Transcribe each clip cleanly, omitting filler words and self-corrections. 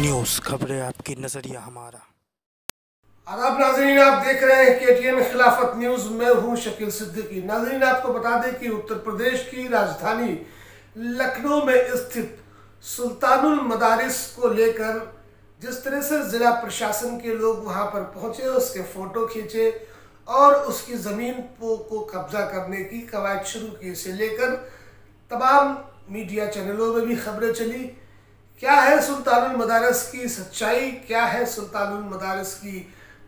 News खबरें आपकी नजरिया हमारा। आदाब नाजरीन, आप देख रहे हैं KTN खिलाफत न्यूज। मैं हूं शकील सिद्दीकी। नाजरीन, आपको बता दें कि उत्तर प्रदेश की राजधानी लखनऊ में स्थित सुल्तानुल मदारिस को लेकर जिस तरह से जिला प्रशासन के लोग वहां पर पहुंचे, उसके फोटो खींचे और उसकी जमीन को कब्जा करने की कवायद शुरू की, से लेकर तमाम मीडिया चैनलों में भी खबरें चली। क्या है सुल्तानुल मदारिस की सच्चाई, क्या है सुल्तानुल मदारिस की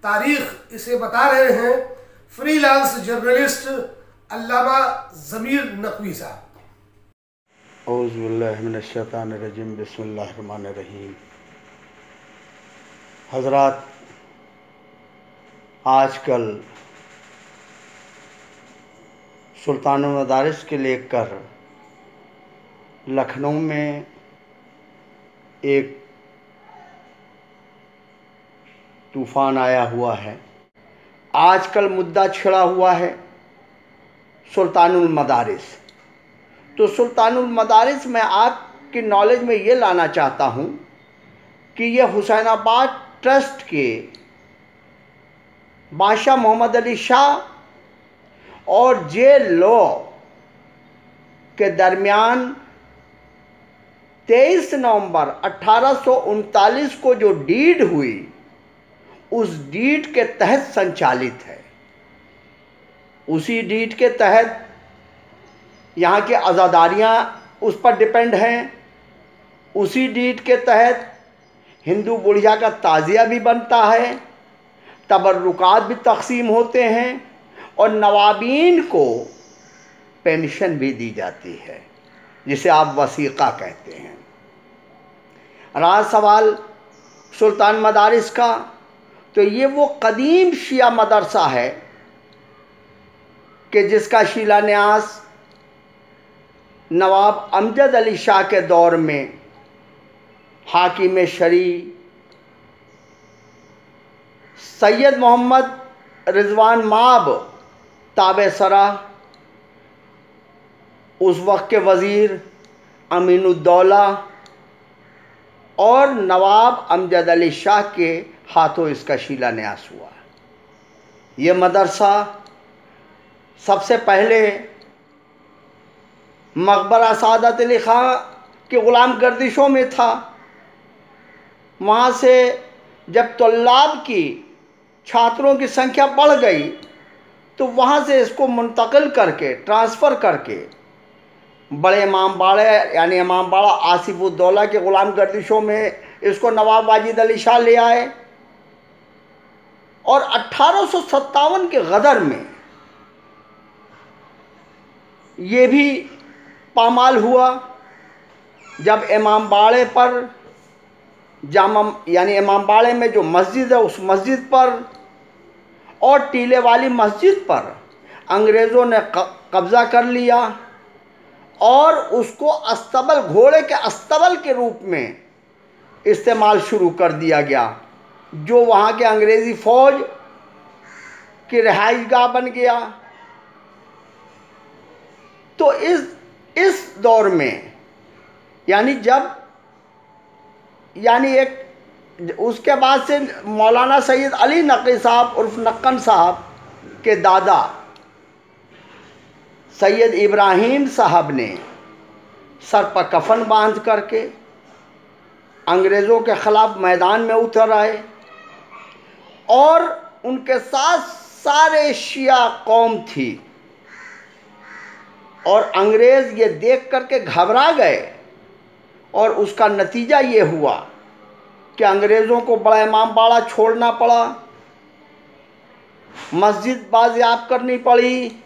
तारीख, इसे बता रहे हैं फ्रीलांस जर्नलिस्ट अल्लामा ज़मीर नकवी साहब। औज़ु बिल्लाहि मिनश शैतानिर रजीम, बिस्मिल्लाहिर रहमानिर रहीम। हज़रात, आजकल सुल्तानुल मदारिस के लेकर लखनऊ में एक तूफ़ान आया हुआ है। आजकल मुद्दा छिड़ा हुआ है सुल्तानुल मदारिस। तो सुल्तानुल मदारिस मैं आपकी नॉलेज में ये लाना चाहता हूँ कि ये हुसैनाबाद ट्रस्ट के बादशाह मोहम्मद अली शाह और जे लॉ के दरमियान 23 नवंबर 1839 को जो डीड हुई, उस डीड के तहत संचालित है। उसी डीड के तहत यहाँ की आज़ादारियाँ उस पर डिपेंड हैं। उसी डीड के तहत हिंदू बुढ़िया का ताज़िया भी बनता है, तबर्रुकात भी तकसीम होते हैं और नवाबीन को पेंशन भी दी जाती है, जिसे आप वसीक़ा कहते हैं। रहा सवाल सुल्तान मदारिस का, तो ये वो कदीम शिया मदरसा है कि जिसका शिलान्यास नवाब अमजद अली शाह के दौर में हाकिम शरी सैयद मोहम्मद रिजवान माब ताबेसरा, उस वक्त के वज़ीर अमीनुद्दौला और नवाब अमजद अली शाह के हाथों इसका शिलान्यास हुआ। ये मदरसा सबसे पहले मकबरा सादत अली खां के ग़ुलाम गर्दिशों में था। वहाँ से जब तुल्लाब की, छात्रों की संख्या बढ़ गई, तो वहाँ से इसको मुंतकिल करके, ट्रांसफ़र करके बड़े इमाम बाड़े यानी इमाम बाड़ा आसिफुद्दौला के ग़ुलाम गर्दिशों में इसको नवाब वाजिद अली शाह ले आए। और 1857 के गदर में ये भी पामाल हुआ, जब इमाम बाड़े पर जामा यानी इमाम बाड़े में जो मस्जिद है, उस मस्जिद पर और टीले वाली मस्जिद पर अंग्रेज़ों ने कब्ज़ा कर लिया और उसको अस्तबल, घोड़े के अस्तबल के रूप में इस्तेमाल शुरू कर दिया गया, जो वहाँ के अंग्रेज़ी फ़ौज की रिहाइशगाह बन गया। तो इस दौर में उसके बाद से मौलाना सैयद अली नक़वी साहब उर्फ नक्कन साहब के दादा सैयद इब्राहिम साहब ने सर पर कफन बांध करके अंग्रेज़ों के ख़िलाफ़ मैदान में उतर आए और उनके साथ सारे शिया कौम थी। और अंग्रेज़ ये देख करके घबरा गए और उसका नतीजा ये हुआ कि अंग्रेज़ों को बड़ा इमाम बाड़ा छोड़ना पड़ा, मस्जिद बाज़ियाब करनी पड़ी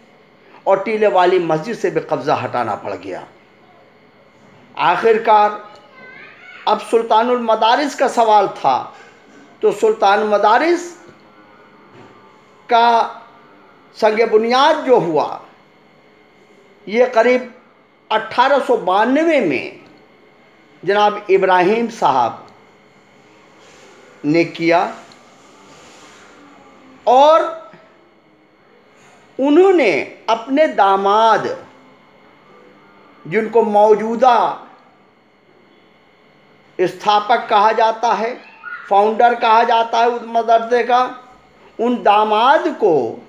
और टीले वाली मस्जिद से भी कब्ज़ा हटाना पड़ गया। आखिरकार अब सुल्तानुल मदारिस का सवाल था, तो सुल्तानुल मदारिस का संग बुनियाद जो हुआ, ये करीब 1892 में जनाब इब्राहिम साहब ने किया और उन्होंने अपने दामाद, जिनको मौजूदा स्थापक कहा जाता है, फाउंडर कहा जाता है उस मदरसे का, उन दामाद को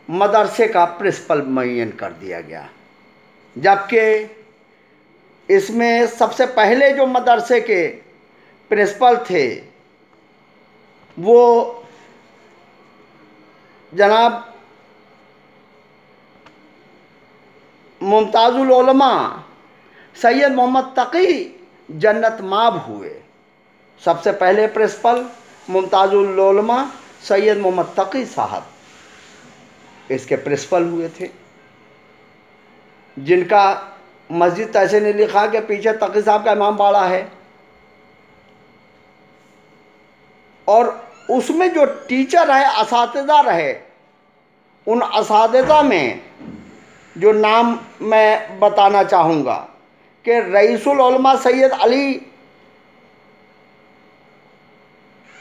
मदरसे का प्रिंसिपल मुअय्यन कर दिया गया। जबकि इसमें सबसे पहले जो मदरसे के प्रिंसिपल थे वो जनाब मुमताजुल उलमा सैयद मोहम्मद तकी जन्नत माब हुए। सबसे पहले प्रिंसिपल मुमताजुल उलमा सैयद मोहम्मद तकी साहब इसके प्रिंसिपल हुए थे, जिनका मस्जिद तहसीन अली खां के पीछे तकी साहब का इमाम बाड़ा है। और उसमें जो टीचर है, असातिज़ा रहे, उन असातिज़ा में जो नाम मैं बताना चाहूँगा कि रईसुल उलमा सैयद अली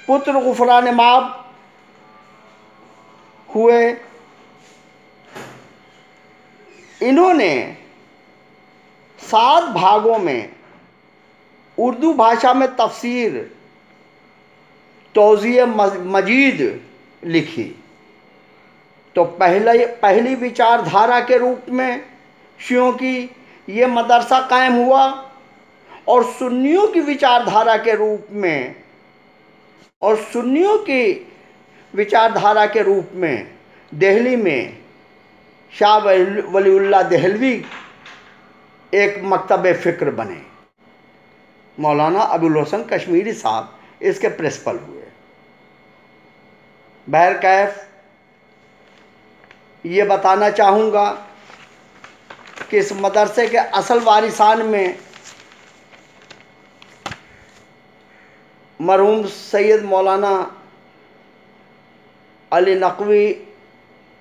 पुत्र गुफरान माब हुए। इन्होंने 7 भागों में उर्दू भाषा में तफसीर तौज़ीए मजीद लिखी। तो पहली विचारधारा के रूप में शियों की ये मदरसा कायम हुआ, और सुन्नियों की विचारधारा के रूप में दिल्ली में शाह वलीउल्लाह देहलवी एक मकतब फ़िक्र बने। मौलाना अबुल हसन कश्मीरी साहब इसके प्रिंसिपल हुए। बहरकैफ ये बताना चाहूँगा कि इस मदरसे के असल वारिसान में मरहूम सैयद मौलाना अली नकवी,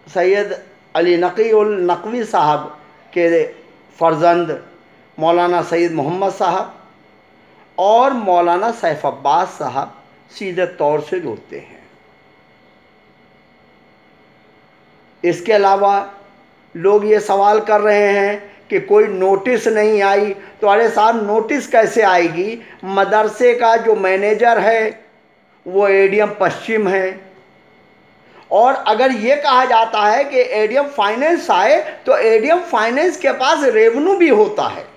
सैयद अली नकी उल नकवी साहब के फर्जंद मौलाना सैयद मोहम्मद साहब और मौलाना सैफ अब्बास साहब सीधे तौर से जुड़ते हैं। इसके अलावा लोग ये सवाल कर रहे हैं कि कोई नोटिस नहीं आई, तो अरे साहब नोटिस कैसे आएगी? मदरसे का जो मैनेजर है वो एडीएम पश्चिम है, और अगर ये कहा जाता है कि एडीएम फाइनेंस आए तो एडीएम फाइनेंस के पास रेवेन्यू भी होता है।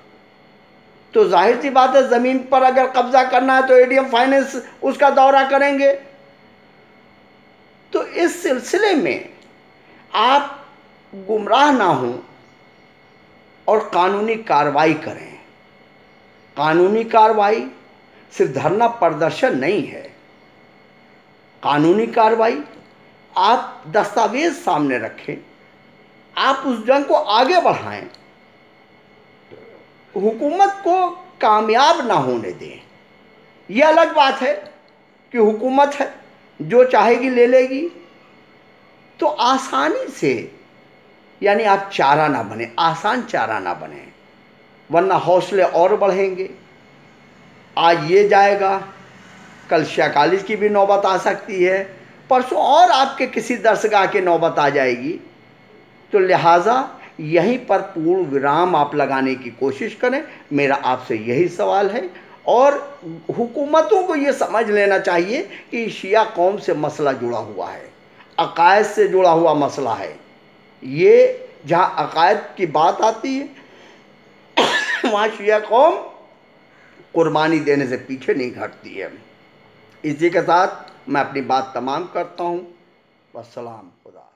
तो जाहिर सी बात है ज़मीन पर अगर कब्जा करना है तो एडीएम फाइनेंस उसका दौरा करेंगे। तो इस सिलसिले में आप गुमराह ना हों और कानूनी कार्रवाई करें। कानूनी कार्रवाई सिर्फ धरना प्रदर्शन नहीं है। कानूनी कार्रवाई आप दस्तावेज सामने रखें, आप उस जंग को आगे बढ़ाएं, हुकूमत को कामयाब ना होने दें। यह अलग बात है कि हुकूमत है जो चाहेगी ले लेगी, तो आसानी से, यानी आप चारा ना बने, आसान चारा ना बने, वरना हौसले और बढ़ेंगे। आज ये जाएगा, कल शिया कॉलेज की भी नौबत आ सकती है, परसों और आपके किसी दरसगाह की नौबत आ जाएगी। तो लिहाजा यहीं पर पूर्ण विराम आप लगाने की कोशिश करें, मेरा आपसे यही सवाल है। और हुकूमतों को ये समझ लेना चाहिए कि शिया कौम से मसला जुड़ा हुआ है, अकायद से जुड़ा हुआ मसला है। ये जहाँ अकायद की बात आती है वहाँ शिया कौम कुर्बानी देने से पीछे नहीं हटती है। इसी के साथ मैं अपनी बात तमाम करता हूँ। वस्सलाम खुदा।